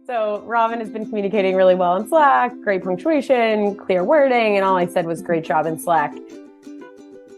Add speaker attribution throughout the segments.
Speaker 1: So Robin has been communicating really well in Slack, great punctuation, clear wording, and all I said was great job in Slack.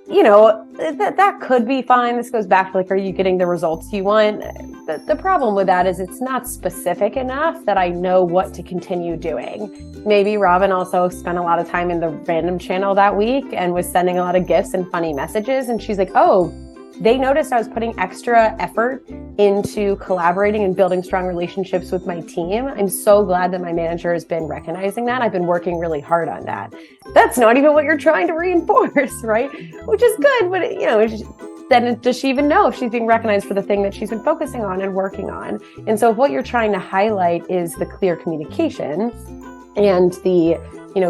Speaker 1: You know, that could be fine. This goes back to like, are you getting the results you want? The problem with that is it's not specific enough that I know what to continue doing. Maybe Robin also spent a lot of time in the random channel that week and was sending a lot of gifts and funny messages. And she's like, oh, they noticed I was putting extra effort into collaborating and building strong relationships with my team. I'm so glad that my manager has been recognizing that. I've been working really hard on that. That's not even what you're trying to reinforce, right? Which is good, but then does she even know if she's being recognized for the thing that she's been focusing on and working on? And so if what you're trying to highlight is the clear communication and the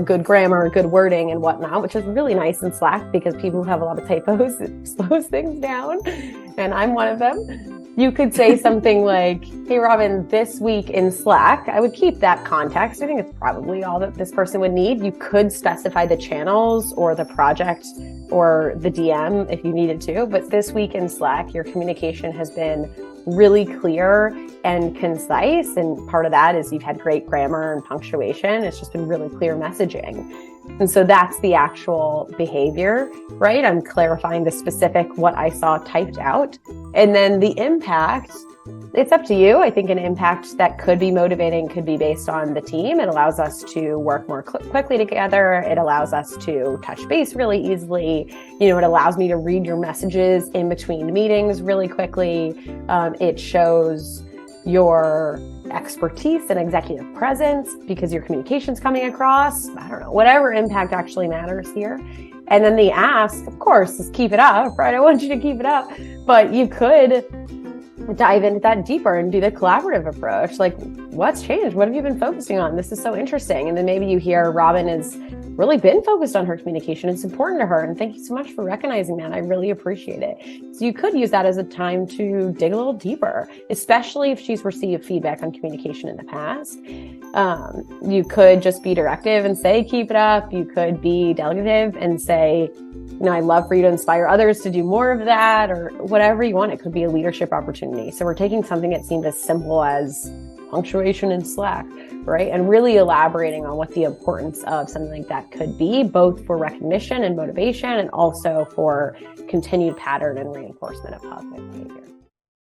Speaker 1: good grammar, good wording and whatnot, which is really nice in Slack because people who have a lot of typos, it slows things down. And I'm one of them. You could say something like, hey, Robin, this week in Slack, I would keep that context. I think it's probably all that this person would need. You could specify the channels or the project or the DM if you needed to. But this week in Slack, your communication has been really clear and concise. And part of that is you've had great grammar and punctuation. It's just been really clear messaging. And so that's the actual behavior, right? I'm clarifying the specific what I saw typed out. And then the impact, it's up to you. I think an impact that could be motivating could be based on the team. It allows us to work more quickly together. It allows us to touch base really easily. It allows me to read your messages in between meetings really quickly. It shows your expertise and executive presence because your communication's coming across. I don't know, whatever impact actually matters here. And then the ask, of course, is keep it up, right? I want you to keep it up, but you could dive into that deeper and do the collaborative approach. Like, what's changed? What have you been focusing on? This is so interesting. And then maybe you hear Robin has really been focused on her communication. It's important to her. And thank you so much for recognizing that. I really appreciate it. So you could use that as a time to dig a little deeper, especially if she's received feedback on communication in the past. You could just be directive and say, keep it up. You could be delegative and say, I'd love for you to inspire others to do more of that, or whatever you want. It could be a leadership opportunity. So we're taking something that seemed as simple as punctuation in Slack, right? And really elaborating on what the importance of something like that could be, both for recognition and motivation, and also for continued pattern and reinforcement of positive behavior.